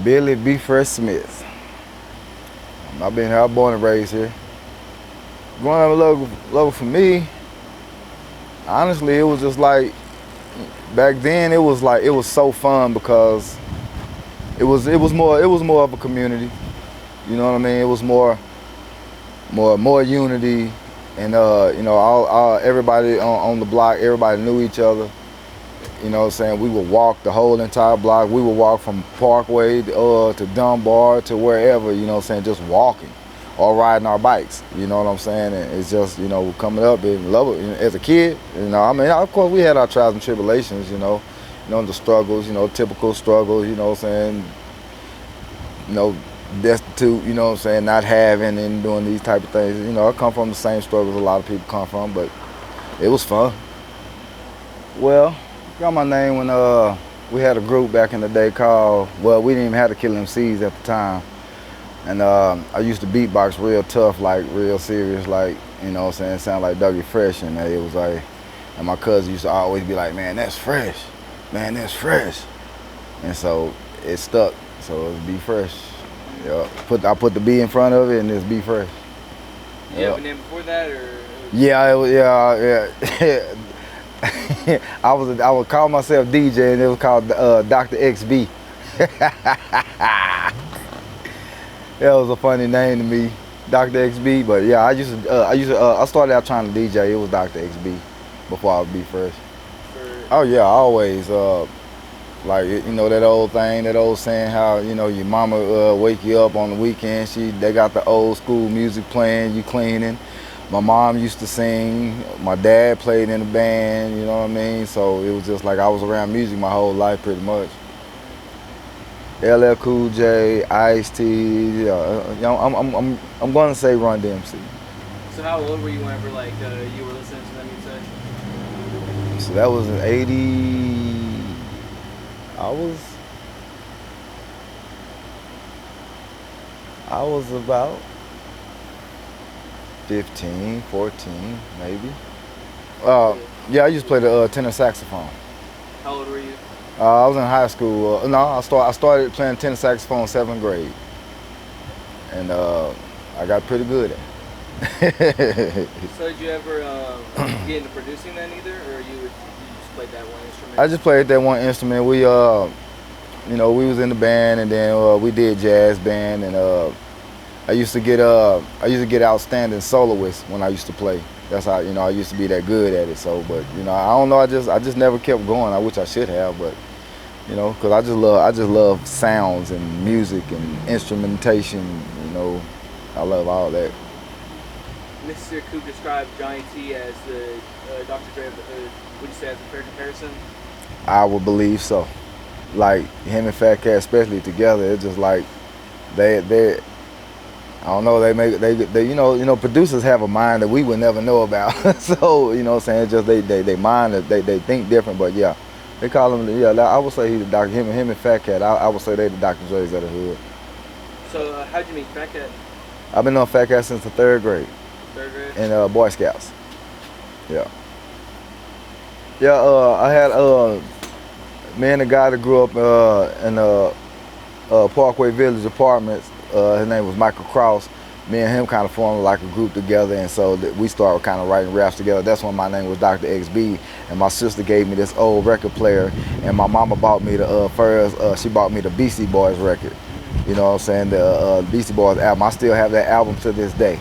Billy B. Fresh Smith. I've been here, born and raised here. Growing up local for me, honestly, it was just like, back then it was like, it was so fun because it was more of a community. You know what I mean? It was more unity, and all everybody on the block, everybody knew each other. You know what I'm saying? We would walk the whole entire block. We would walk from Parkway to Dunbar to wherever, you know what I'm saying, just walking or riding our bikes. You know what I'm saying? And it's just, coming up and love it. As a kid, I mean, of course we had our trials and tribulations, the struggles, typical struggles, you know what I'm saying, destitute, you know what I'm saying, not having and doing these type of things. I come from the same struggles a lot of people come from, but it was fun. Well, got my name when we had a group back in the day called, well, we didn't even have the Killer MCs at the time. And I used to beatbox real tough, like real serious, like, you know what I'm saying, sound like Dougie Fresh. And it was like, and my cousin used to always be like, man, that's fresh. Man, that's fresh. And so it stuck. So it was Be Fresh. Yeah. I put the B in front of it and it's Be Fresh. You have a name before that, or? Yeah, yeah. I would call myself DJ, and it was called Dr. XB. That was a funny name to me, Dr. XB. But yeah, I started out trying to DJ. It was Dr. XB before I would Be Fresh. Oh yeah, always. Like, that old thing, that old saying, how your mama wake you up on the weekend. They got the old school music playing, you cleaning. My mom used to sing. My dad played in a band. You know what I mean? So it was just like I was around music my whole life, pretty much. LL Cool J, Ice-T. I'm gonna say Run DMC. So how old were you whenever you were listening to that music? So that was in '80. I was about 15, 14, maybe. Yeah, I used to play the tenor saxophone. How old were you? I was in high school. No, I started playing tenor saxophone in 7th grade, and I got pretty good at it. So did you ever get into producing then either, or you just played that one instrument? I just played that one instrument. We was in the band, and then we did jazz band, and I used to get outstanding soloist when I used to play. That's how I used to be that good at it. So, but I don't know. I just never kept going. I wish I should have, but because I just love sounds and music and instrumentation. I love all that. Mr. Coop described Johnny T as the Dr. Dre of the hood. Would you say that's a fair comparison? I would believe so. Like him and Fat Cat, especially together, it's just like they. I don't know. They producers have a mind that we would never know about. So what I'm saying, it's just they mind that they think different. But yeah, they call him. Yeah, I would say he's the doctor. Him and Fat Cat. I would say they the Dr. Dre's of the hood. So how'd you meet Fat Cat? I've been on Fat Cat since the 3rd grade. 3rd grade. In Boy Scouts. Yeah. Yeah. I had me and the guy that grew up in Parkway Village Apartments. His name was Michael Cross. Me and him kind of formed like a group together, and so we started kind of writing raps together. That's when my name was Dr. XB, and my sister gave me this old record player, and my mama bought me she bought me the Beastie Boys record. You know what I'm saying? The Beastie Boys album. I still have that album to this day.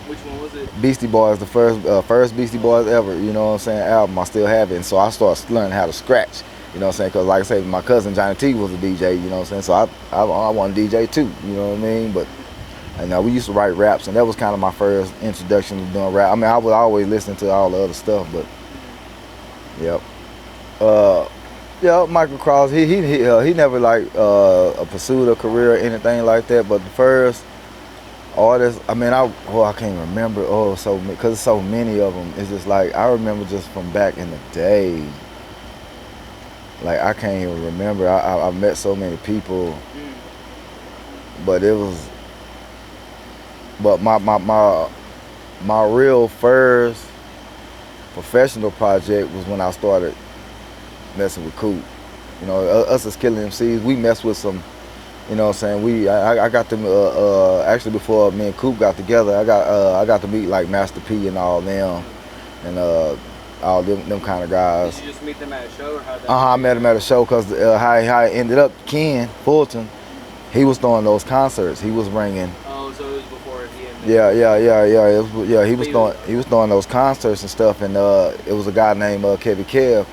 Which one was it? Beastie Boys, the first Beastie Boys ever, you know what I'm saying, album. I still have it, and so I started learning how to scratch. You know what I'm saying? Because like I said, my cousin Johnny T was a DJ, you know what I'm saying? So I want to DJ too, you know what I mean? But we used to write raps, and that was kind of my first introduction to doing rap. I mean, I was always listening to all the other stuff, but yep. Yeah, Michael Cross, he never pursued a career or anything like that, but the first artist, I mean, I can't remember, because there's so many of them. It's just like, I remember just from back in the day. Like, I can't even remember. I met so many people, but it was. But my real first professional project was when I started messing with Coop. Us as Killer MCs, we messed with some You know what I'm saying? I got to actually before me and Coop got together, I got to meet like Master P and all them, and all them kind of guys. Did you just meet them at a show, or how that? I met him at a show because how it ended up, Ken Fulton, he was throwing those concerts. He was bringing. Oh, so it was before he and Yeah. He was throwing those concerts and stuff, and it was a guy named Kevin Kev.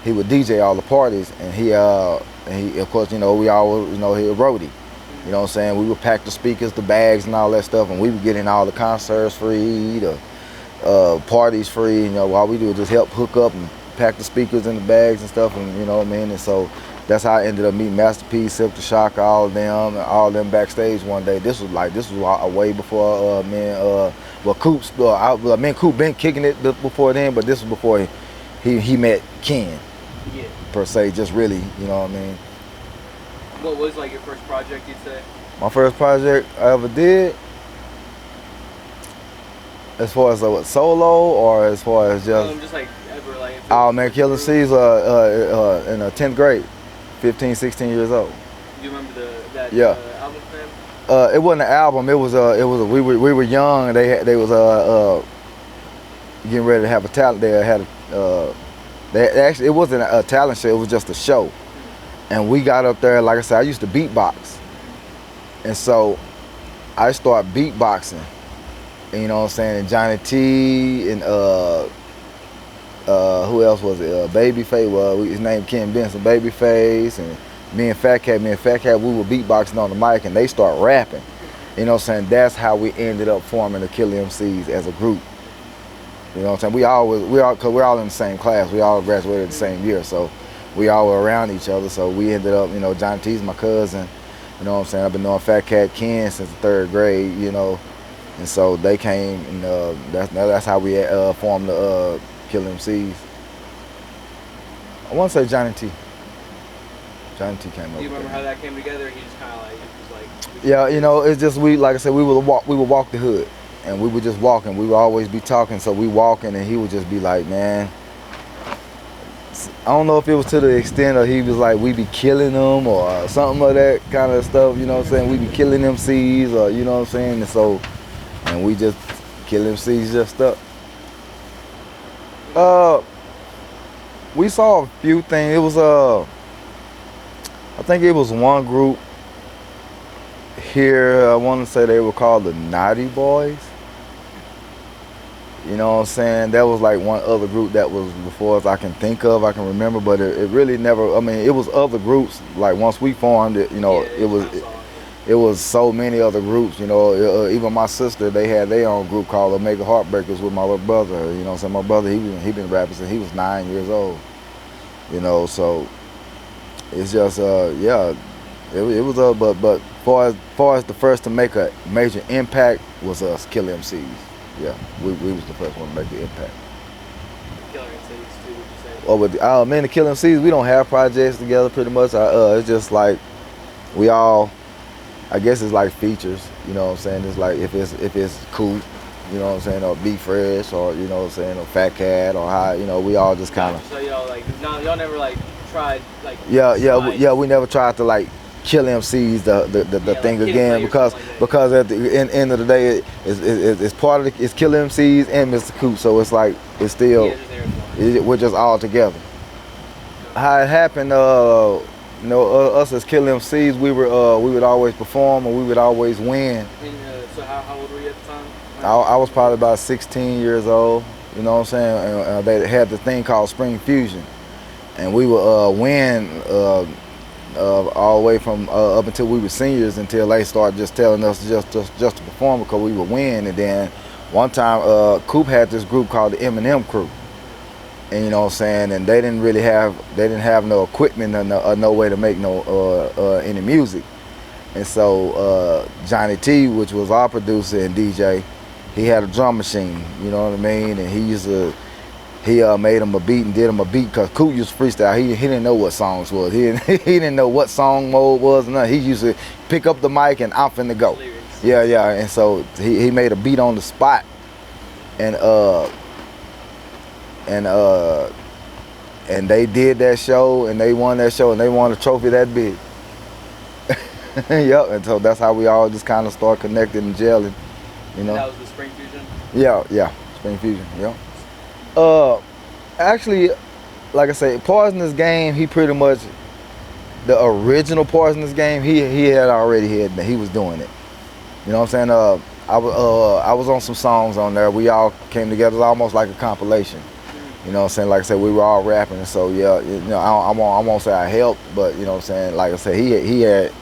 He would DJ all the parties, and he of course, you know, we all, you know, he a roadie. You know what I'm saying? We would pack the speakers, the bags, and all that stuff, and we would get in all the concerts free, the parties free. You know, all we do is just help hook up and pack the speakers in the bags and stuff, and you know what I mean. And so that's how I ended up meeting Master P, Silk the Shock, all of them backstage one day. This was way before me and Coop been kicking it before then, but this was before he met Ken. Yeah. Per se, just really, you know what I mean. What was like your first project, you'd say? My first project I ever did, as far as what, solo or as far as Just like ever like. Oh man, Killing Seas in the 10th grade, 15, 16 years old. Do you remember that Yeah. album name? It wasn't an album. It was we were young. And they was getting ready to have a talent. They had they actually, it wasn't a talent show. It was just a show. And we got up there. Like I said, I used to beatbox, and so I started beatboxing. And, you know what I'm saying? And Johnny T and who else was it? Babyface. Well, his name Ken Benson. Babyface and me and Fat Cat. We were beatboxing on the mic, and they start rapping. You know what I'm saying? That's how we ended up forming the Killer MCs as a group. You know what I'm saying? Cause we're all in the same class. We all graduated the same year, so we all were around each other. So we ended up, you know, Johnny T's my cousin. You know what I'm saying? I've been knowing Fat Cat Ken since the 3rd grade. You know, and so they came, and that's how we formed the Killer MCs. I want to say Johnny T. Johnny T came over. Do you remember how that came together? He just kind of like, it was like. Yeah, you know, it's just like I said, we would walk the hood. And we would just walk, and we would always be talking. So we walking, and he would just be like, man, I don't know if it was to the extent of he was like, we be killing them or something like that kind of stuff, you know what I'm saying? We be killing MCs, or you know what I'm saying? And so, and we just kill MCs just up. We saw a few things. It was I think it was one group here, I want to say they were called the Naughty Boys. You know what I'm saying? That was like one other group that was before us I can think of, I can remember, but it really never, I mean, it was other groups. Like once we formed it, you know, it was so many other groups, you know. Even my sister, they had their own group called Omega Heartbreakers with my little brother. You know what I'm saying? My brother, he been rapping since he was 9 years old. You know, so it's just, yeah, it was, but far as the first to make a major impact was us, Killer MCs. Yeah, we was the first one to make the impact. Killer MCs too, would you say? Oh, but man, the Killer MCs, we don't have projects together pretty much. It's just like we all, I guess it's like features. You know what I'm saying? It's like if it's cool, you know what I'm saying, or Be Fresh, or you know what I'm saying, or Fat Cat, or how, you know, we all just kind of. So y'all like, no, y'all never like tried like. Yeah, we never tried to like kill MCs the thing again, because at the end of the day it's part of it's Kill MCs and Mr. Coop, so it's like it's still we're just all together. How it happened, you know, us as Kill MCs, we would always perform, and we would always win. And, so how old were you at the time? I was probably about 16 years old. You know what I'm saying? And they had the thing called Spring Fusion, and we would win. All the way from up until we were seniors, until they started just telling us just to perform because we would win. And then one time Coop had this group called the Eminem Crew, and you know what I'm saying, and they didn't have no equipment or no way to make any music. And so Johnny T, which was our producer and DJ, he had a drum machine, you know what I mean, and he made him a beat and did him a beat because Coop used to freestyle. He didn't know what songs was. He didn't know what song mode was. And he used to pick up the mic and I'm finna go. Yeah. And so he made a beat on the spot, and they did that show, and they won that show, and they won a trophy that big. Yep, and so that's how we all just kind of start connected and gelling, you know. That was the Spring Fusion. Yeah, Spring Fusion, yeah. Actually, like I say, Poisonous Game, he pretty much, the original Poisonous Game, he had already had, he was doing it. You know what I'm saying? I was on some songs on there. We all came together. It was almost like a compilation. You know what I'm saying? Like I said, we were all rapping, and so yeah, you know, I won't say I helped, but you know what I'm saying? Like I said, he had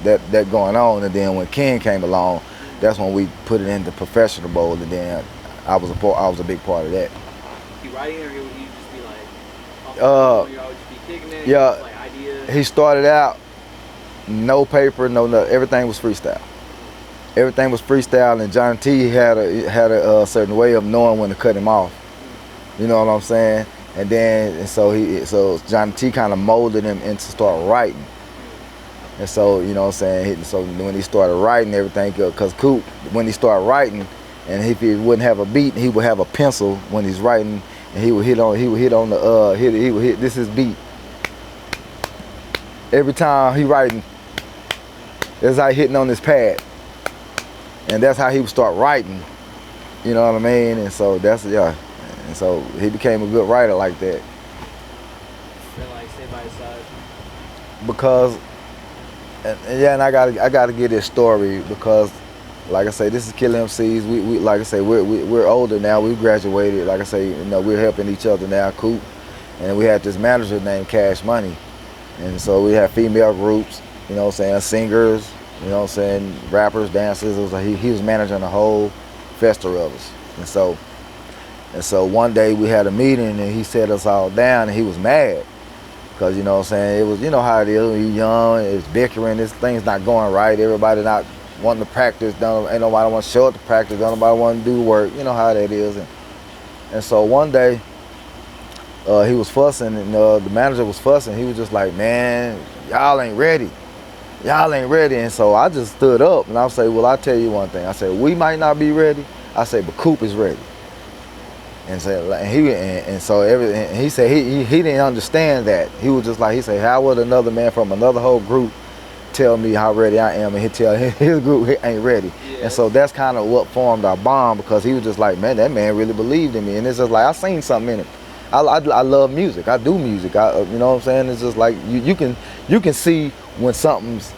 that going on, and then when Ken came along, that's when we put it into professional mode, and then I was a big part of that. You writing, or would you just be like, you always just be kicking it? Yeah, Like ideas. he started out no paper, no nothing. Everything was freestyle. Everything was freestyle, and Johnny T had a certain way of knowing when to cut him off. You know what I'm saying? And so Johnny T kind of molded him into start writing. And so, you know what I'm saying? So when he started writing everything, because Coop, when he started writing, and if he wouldn't have a beat, he would have a pencil when he's writing, and he would hit this is beat. Every time he writing, it's like hitting on his pad. And that's how he would start writing. You know what I mean? And so and so he became a good writer like that. And like stay by his side. Because and I gotta get this story, because like I say, this is Killer MCs. We like I say, we're older now. We graduated. Like I say, you know, we're helping each other now, Coop. And we had this manager named Cash Money. And so we had female groups, you know what I'm saying, singers, you know what I'm saying, rappers, dancers. It was like he was managing the whole festival of us. And so one day we had a meeting, and he set us all down, and he was mad. Because, you know what I'm saying, it was, you know how it is when you're young, it's bickering, this thing's not going right, everybody not wanting to practice, ain't nobody want to show up to practice, don't nobody want to do work, you know how that is. And so one day, he was fussing, and the manager was fussing. He was just like, man, y'all ain't ready. Y'all ain't ready. And so I just stood up, and I say, well, I'll tell you one thing. I said, we might not be ready. I say, but Coop is ready. And so he said he didn't understand that. He was just like, he said, how would another man from another whole group tell me how ready I am, and he tell his group he ain't ready? Yeah. And so that's kind of what formed our bond, because he was just like, man, that man really believed in me. And it's just like, I seen something in him. I love music. I do music. You know what I'm saying? It's just like you can see when something's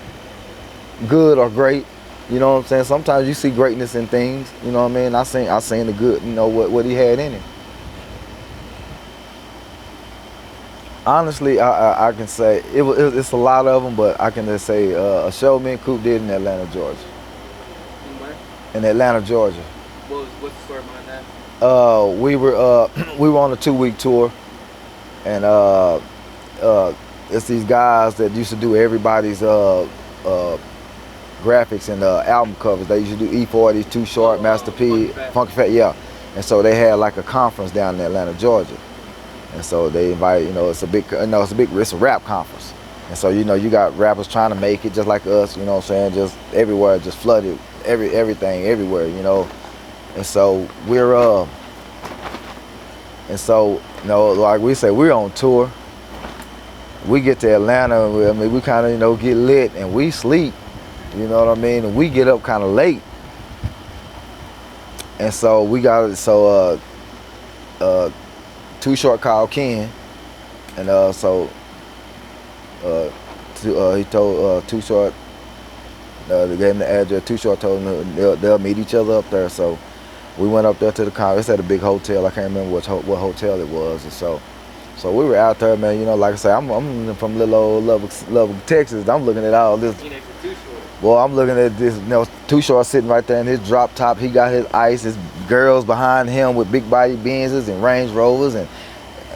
good or great. You know what I'm saying? Sometimes you see greatness in things. You know what I mean? I seen the good. You know what he had in him. Honestly, I can say it's a lot of them, but I can just say a show me and Coop did in Atlanta, Georgia. In where? In Atlanta, Georgia. What's the story behind that? We were on a 2-week tour, and it's these guys that used to do everybody's graphics and album covers. They used to do E40, Too Short, Master P, Funky Fat, yeah. And so they had like a conference down in Atlanta, Georgia. And so they invite, it's a rap conference. And so, you got rappers trying to make it just like us, you know what I'm saying, just everywhere, just flooded, everything, everywhere, And so like we say, we're on tour. We get to Atlanta, we kind of, get lit, and we sleep, you know what I mean? And we get up kind of late. And so Too Short called Ken, and he told Too Short, they gave him the address. Too Short told him they'll meet each other up there. So we went up there to the conference. It's at a big hotel. I can't remember what hotel it was. And so we were out there, man. Like I say, I'm from little old Lubbock, Texas. I'm looking at all this. Well, I'm looking at this, Too Short sitting right there in his drop top. He got his ice, his girls behind him with big body Benzes and Range Rovers. And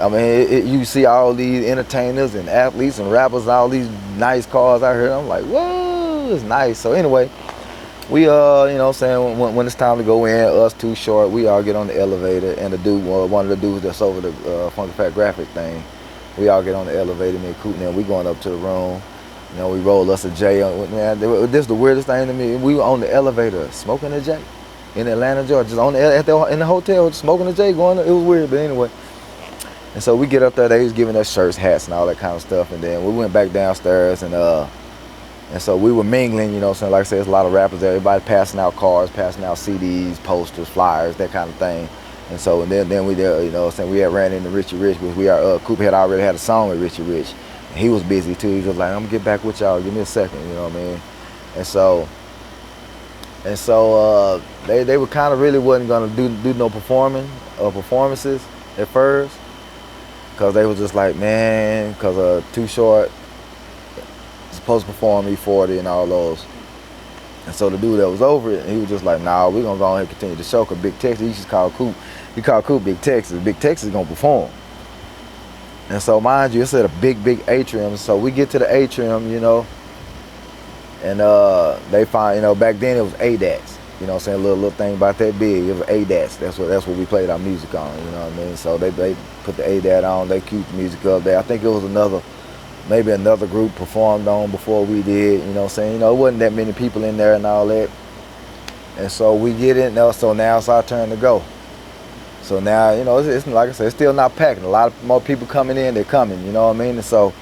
I mean, you see all these entertainers and athletes and rappers, all these nice cars out here. I'm like, whoa, it's nice. So anyway, we, when it's time to go in, us Too Short, we all get on the elevator, and the dude, one of the dudes that's over the Funky Fat graphic thing, we all get on the elevator, me and Coop, and we going up to the room. We roll us a J. Man, this is the weirdest thing to me. We were on the elevator smoking a J in Atlanta, Georgia, just in the hotel smoking a J. It was weird, but anyway. And so we get up there. They was giving us shirts, hats, and all that kind of stuff. And then we went back downstairs, and And so we were mingling, you know what I'm saying? Like I said, there's a lot of rappers there. Everybody passing out cards, passing out CDs, posters, flyers, that kind of thing. And so and then we did, you know what I'm saying, we had ran into Richie Rich, because Coop had already had a song with Richie Rich. And he was busy too. He was just like, I'm gonna get back with y'all, give me a second, you know what I mean? And so they were kind of really wasn't gonna do no performances at first, because they was just like, man, because Too Short supposed to perform E40 and all those. And so the dude that was over it, he was just like, nah, we're gonna go ahead and continue the show, because Big Texas, he just called Coop. He called Coop Big Texas. Big Texas gonna perform. And so mind you, it's at a big atrium. So we get to the atrium, you know, and they find, you know, back then it was ADATs. You know what I'm saying? A little thing about that big, it was ADATs. That's what we played our music on, you know what I mean? So they put the ADAT on, they queued the music up there. I think it was maybe another group performed on before we did, you know what I'm saying? You know, it wasn't that many people in there and all that. And so we get in there, so now it's our turn to go. So now, you know, it's like I said, it's still not packed. A lot more people coming in, they're coming, you know what I mean? And so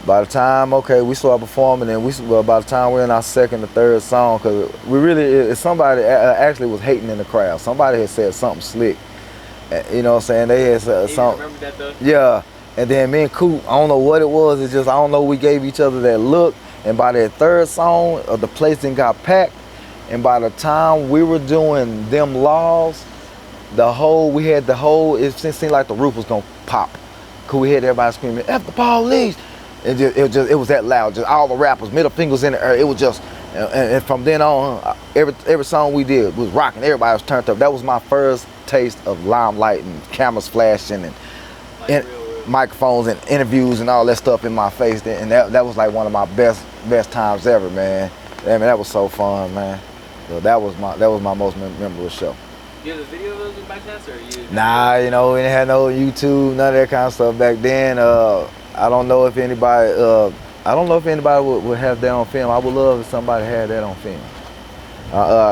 by the time, we start performing, and by the time we're in our second or third song, because somebody actually was hating in the crowd. Somebody had said something slick. You know what I'm saying? They had said something. Remember that though? Yeah. And then me and Coop, I don't know what it was. It's just, I don't know, we gave each other that look. And by that third song, the place then got packed. And by the time we were doing Them Laws, it seemed like the roof was gonna pop. Cause we had everybody screaming, F the police. It was that loud. Just all the rappers, middle fingers in the air. It was just, and from then on, every song we did was rocking. Everybody was turned up. That was my first taste of limelight and cameras flashing and microphones and interviews and all that stuff in my face, and that was like one of my best times ever, man. Man, that was so fun, man. So that was my most memorable show. You have a video of those by chance, or you? Nah, you know, we didn't have no YouTube, none of that kind of stuff back then. I don't know if anybody would have that on film. I would love if somebody had that on film.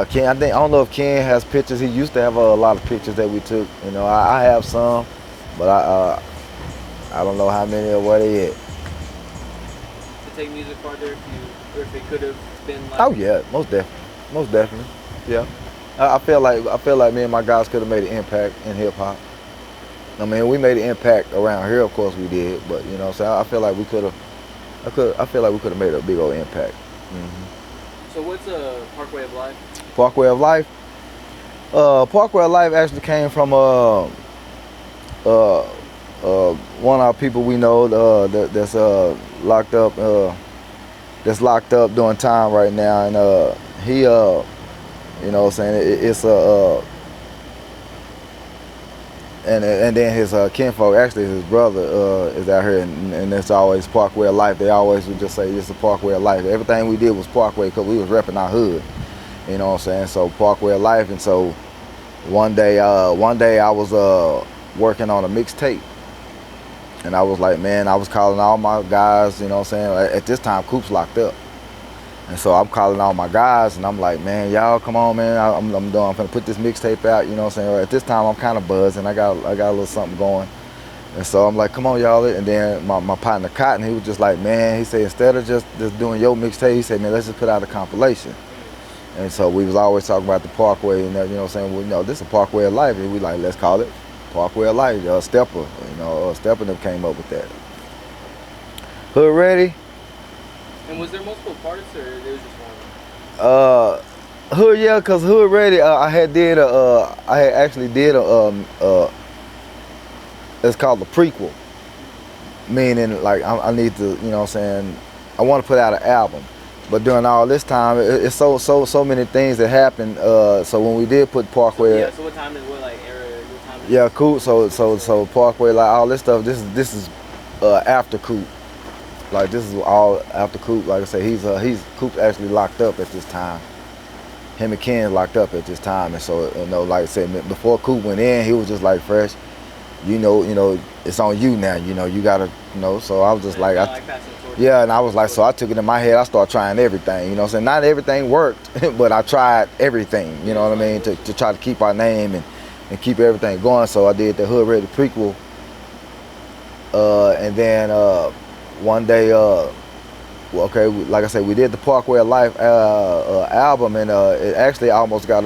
Ken, I don't know if Ken has pictures. He used to have a lot of pictures that we took. You know, I have some, but I don't know how many or where they at. To take music farther, if it could have been like. Oh yeah, most definitely, yeah. I feel like me and my guys could have made an impact in hip hop. I mean, we made an impact around here, of course we did, but you know what I'm saying? I feel like we could have made a big old impact. Mm-hmm. So what's Parkway of Life? Parkway of Life? Parkway of Life actually came from one of our people we know that's locked up doing time right now, and he you know what I'm saying, it's and then his kinfolk, actually his brother is out here, and it's always Parkway of Life. They always would just say it's a Parkway of Life. Everything we did was Parkway, because we was repping our hood, you know what I'm saying? So Parkway of Life. And so one day I was working on a mixtape, and I was like, man, I was calling all my guys, you know what I'm saying? At this time, Coop's locked up. And so I'm calling all my guys, and I'm like, man, y'all come on, man. I'm gonna put this mixtape out, you know what I'm saying? At this time, I'm kind of buzzing. I got a little something going. And so I'm like, come on, y'all. And then my partner Cotton, he was just like, man, he said, instead of just doing your mixtape, he said, man, let's just put out a compilation. And so we was always talking about the Parkway, and you know what I'm saying? Well, you know, this is a Parkway of Life, and we like, let's call it Parkway of Life. Stepper, you know, Stepper them came up with that. Hood Ready. And was there multiple parts, or there was just one? Hood, yeah, cause Hood Ready, I had actually did a it's called the prequel, meaning like I need to, you know what I'm saying, I want to put out an album, but during all this time, it's so many things that happened. So when we did put Parkway, yeah. So what time is what era? What time? Yeah, Coop. So Parkway, like all this stuff. This is after Coop. Like this is all after Coop. Like I say, he's Coop's actually locked up at this time. Him and Ken locked up at this time, and so you know, like I said, before Coop went in, he was just like fresh. You know, it's on you now. You know, you gotta, you know. So I was just like, yeah, and I was like, so I took it in my head. I started trying everything. You know what I'm saying? Not everything worked, but I tried everything. You know what I mean? To try to keep our name and keep everything going. So I did the Hood Ready prequel, and then one day well, okay, like I said, we did the Parkway of Life album, and it actually almost got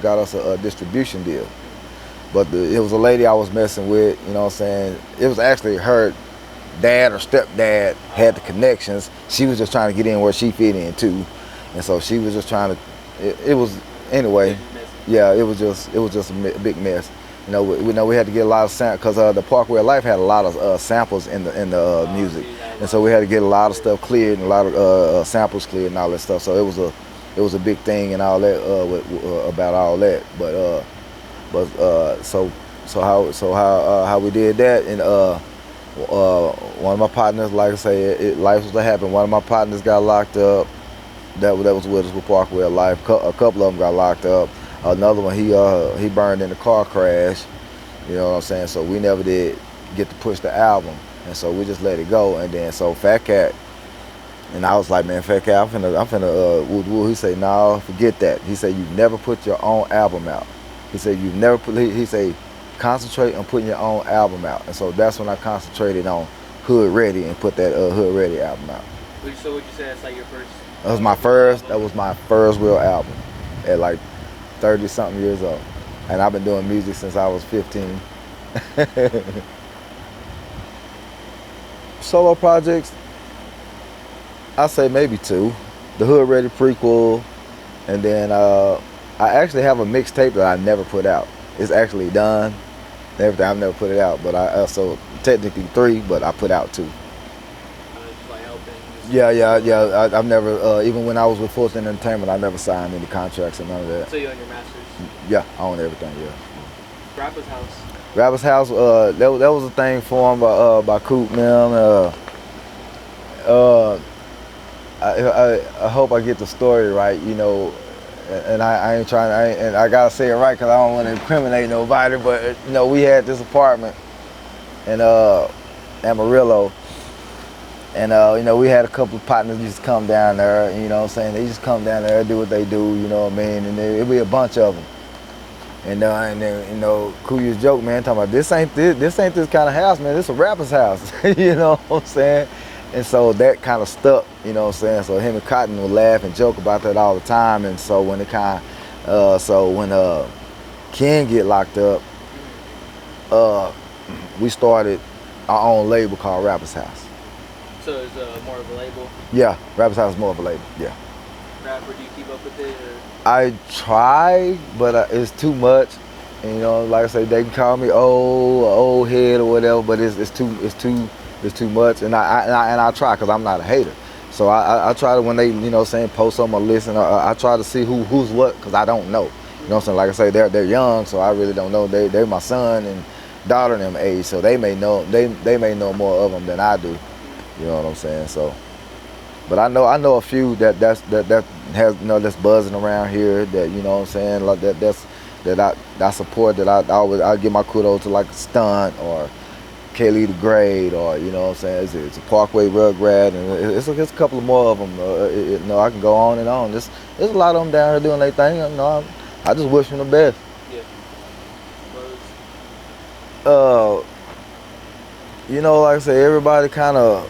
got us a distribution deal. But it was a lady I was messing with, you know what I'm saying? It was actually her dad or stepdad had the connections. She was just trying to get in where she fit in too. And so she was just trying to, it was, anyway, yeah, it was just a big mess. You know, we had to get a lot of samples, because the Parkway of Life had a lot of samples in the music. And so we had to get a lot of stuff cleared and a lot of samples cleared and all that stuff. So it was a big thing and all that about all that. So how we did that, and one of my partners, like I say, life was to happen. One of my partners got locked up. That was with us with Parkway of Life. A couple of them got locked up. Another one, he burned in a car crash. You know what I'm saying? So we never did get to push the album, and so we just let it go. And then so Fat Cat, and I was like, man, Fat Cat, I'm finna woo. He said, no, forget that. He said, you never put your own album out. He said, you never put. He said, concentrate on putting your own album out. And so that's when I concentrated on Hood Ready and put that Hood Ready album out. So would you say that's like your first? That was my first. That was my first real album at like 30-something years old, and I've been doing music since I was 15. Solo projects, I say maybe 2. The Hood Ready prequel, and then I actually have a mixtape that I never put out. It's actually done, everything. I've never put it out, but I also technically 3, but I put out 2. Just like helping. Yeah. I've never, even when I was with Fulton Entertainment, I never signed any contracts and none of that. So you own your masters? Yeah, I own everything. Yeah. Rapper's House. Rapper's House. That was a thing formed by Coop, man. I hope I get the story right, you know. And I ain't trying, and I gotta say it right because I don't want to incriminate nobody. But you know, we had this apartment in Amarillo, and you know, we had a couple of partners just come down there. You know what I'm saying? They just come down there, do what they do. You know what I mean? And it'd be a bunch of them. And then you know, Cool used to joke, man, talking about this ain't this kind of house, man. This a rapper's house. You know what I'm saying? And so that kind of stuck, you know what I'm saying? So him and Cotton would laugh and joke about that all the time. And so when when Ken get locked up, we started our own label called Rapper's House. So it's more of a label? Yeah, Rapper's House is more of a label, yeah. Rapper, do you keep up with it? Or? I try, but it's too much. And, you know, like I say, they can call me old head or whatever, but it's too much, and I try because I'm not a hater. So I try to, when they, you know, saying post on my list, and I try to see who's what, because I don't know. You know what I'm saying? Like I say, they're young, so I really don't know. They're my son and daughter in them age, so they may know more of them than I do. You know what I'm saying? So, but I know a few that has, you know, that's buzzing around here, that, you know what I'm saying, like that I support, that I give my kudos to, like Stunt or Kelly the Great, or, you know what I'm saying, it's a Parkway Rugrat, and it's a couple of more of them. You know, I can go on and on. There's a lot of them down here doing their thing. You know, I just wish them the best. Yeah. You know, like I say, everybody kind of,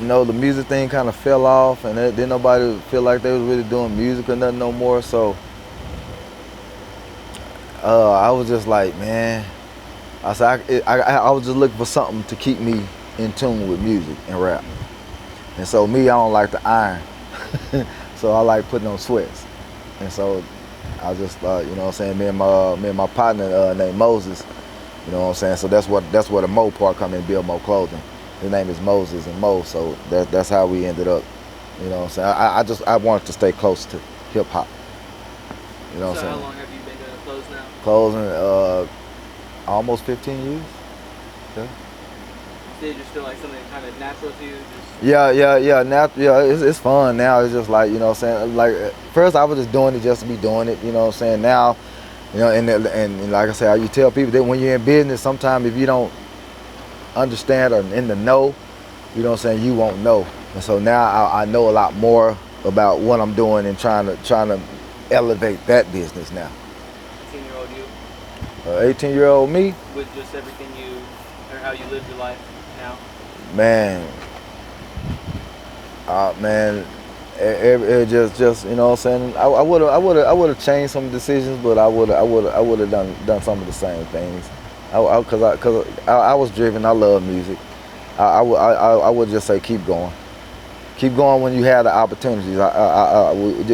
you know, the music thing kind of fell off, and then nobody feel like they was really doing music or nothing no more. So I was just like, man, I said I was just looking for something to keep me in tune with music and rap. And so me, I don't like to iron, so I like putting on sweats. And so I just thought, you know what I'm saying, me and my partner named Moses, you know what I'm saying. So that's where the Mo part come in, Bill Mo Clothing. His name is Moses and Mo, so that's how we ended up. You know what I'm saying. I wanted to stay close to hip hop. You know what I'm saying. So how long have you been doing clothes now? Closing almost 15 years. Yeah. So you just feel like something kind of natural to you? Yeah. It's fun now. It's just like, you know what I'm saying. Like first I was just doing it just to be doing it. You know what I'm saying. Now, you know, and like I say, you tell people that when you're in business, sometimes if you don't understand or in the know, you know what I'm saying, you won't know. And so now I know a lot more about what I'm doing and trying to elevate that business now. 18-year-old you? 18-year-old me? With just everything or how you live your life now? Man, Man, it just you know what I'm saying. I would have changed some decisions, but I would have done some of the same things. Cause I was driven. I love music. I would just say keep going when you have the opportunities.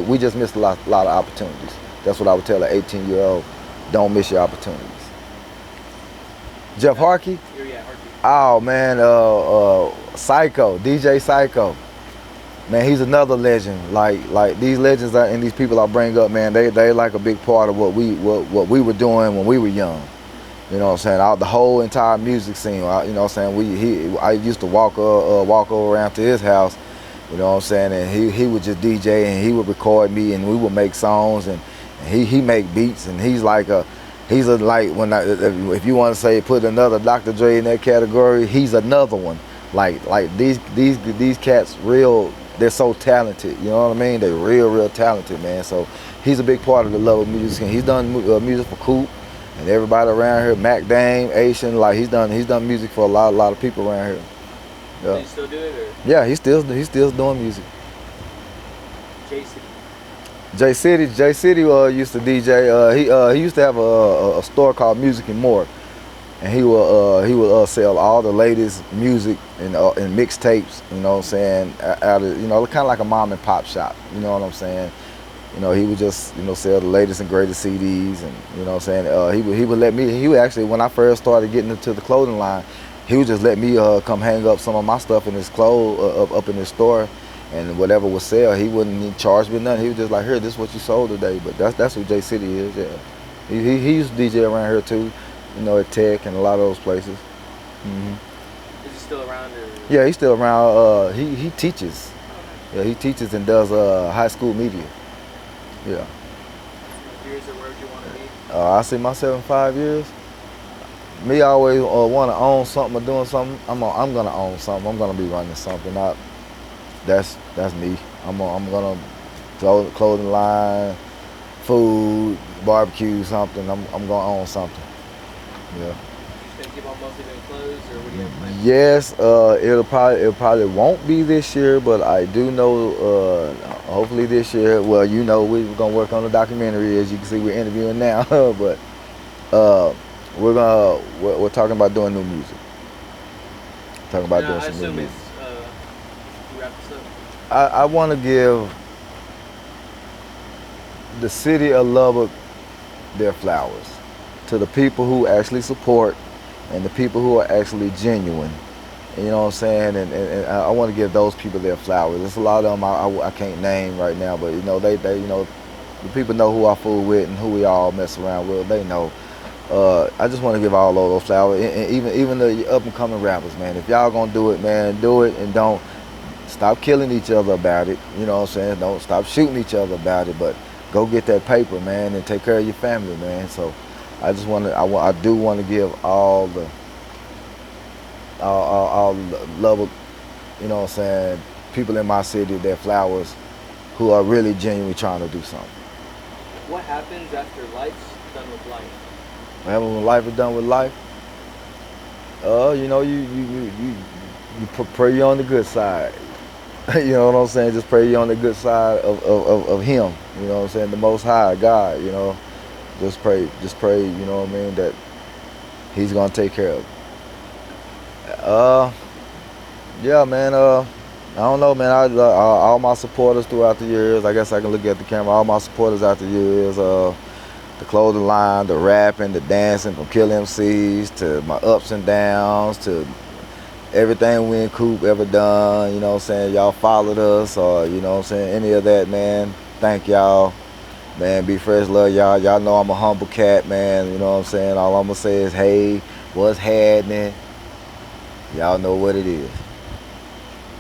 We just missed a lot of opportunities. That's what I would tell an 18-year-old. Don't miss your opportunities. Jeff Harkey. Yeah, Harkey. Oh man, Psycho, DJ Psycho. Man, he's another legend. Like these legends and these people I bring up, man, they like a big part of what we were doing when we were young. You know what I'm saying? The whole entire music scene. You know what I'm saying? I used to walk around to his house. You know what I'm saying? And he would just DJ and he would record me and we would make songs and he make beats and he's like if you want to say put another Dr. Dre in that category, he's another one. Like these cats they're so talented. You know what I mean? They're real talented, man. So he's a big part of the love of music and he's done music for Coop and everybody around here, Mac Dame, Asian, like he's done music for a lot of people around here. Yeah. Does he still do it? Or? Yeah, he's still doing music. Jay City. Jay City used to DJ. He used to have a store called Music and More, and he would sell all the latest music and mixtapes. You know what I'm saying? Out of kind of like a mom and pop shop. You know what I'm saying? He would just sell the latest and greatest CDs, and you know what I'm saying. He would let me. He would actually, when I first started getting into the clothing line, he would just let me come hang up some of my stuff in his clothes up in his store. And whatever was sell, he wouldn't even charge me nothing. He was just like, here, this is what you sold today. But that's who Jay City is, yeah. He used to DJ around here too, at Tech and a lot of those places. Is he still around? Or? Yeah, he's still around. He teaches. Yeah, he teaches and does high school media. Yeah. Years or where would you want to be? I see myself in 5 years. Me, I always want to own something or doing something. I'm gonna own something. I'm gonna be running something. That's me. I'm gonna clothing line, food, barbecue, something. I'm gonna own something. Yeah. You just gonna keep on mostly doing clothes, or what do you have planned? Yes, it probably won't be this year, but I do know. Hopefully this year. Well, we're gonna work on the documentary. As you can see, we're interviewing now, but we're talking about doing new music. Talking about doing some new music. I want to give the city of Lubbock their flowers to the people who actually support and the people who are actually genuine. You know what I'm saying? And I want to give those people their flowers. There's a lot of them I can't name right now, but they the people know who I fool with and who we all mess around with. They know. I just want to give all of those flowers, and even the up and coming rappers, man. If y'all gonna do it, man, do it, and don't stop killing each other about it. You know what I'm saying? Don't stop shooting each other about it, but go get that paper, man, and take care of your family, man. So I just I do want to give all the Lubbock, you know what I'm saying, people in my city their flowers who are really genuinely trying to do something. What happens after life's done with life? What happens when life is done with life? You pray you're on the good side. You know what I'm saying? Just pray you're on the good side of him. You know what I'm saying? The Most High, God, Just pray, you know what I mean, that he's gonna take care of it. Yeah, man, I don't know, man. All my supporters throughout the years, I guess I can look at the camera, all my supporters out the years, the clothing line, the rapping, the dancing, from Kill MCs to my ups and downs to everything we and Coop ever done, you know what I'm saying? Y'all followed us or, you know what I'm saying, any of that, man. Thank y'all. Man, Be Fresh, love y'all. Y'all know I'm a humble cat, man. You know what I'm saying? All I'm gonna say is, hey, what's happening? Y'all know what it is.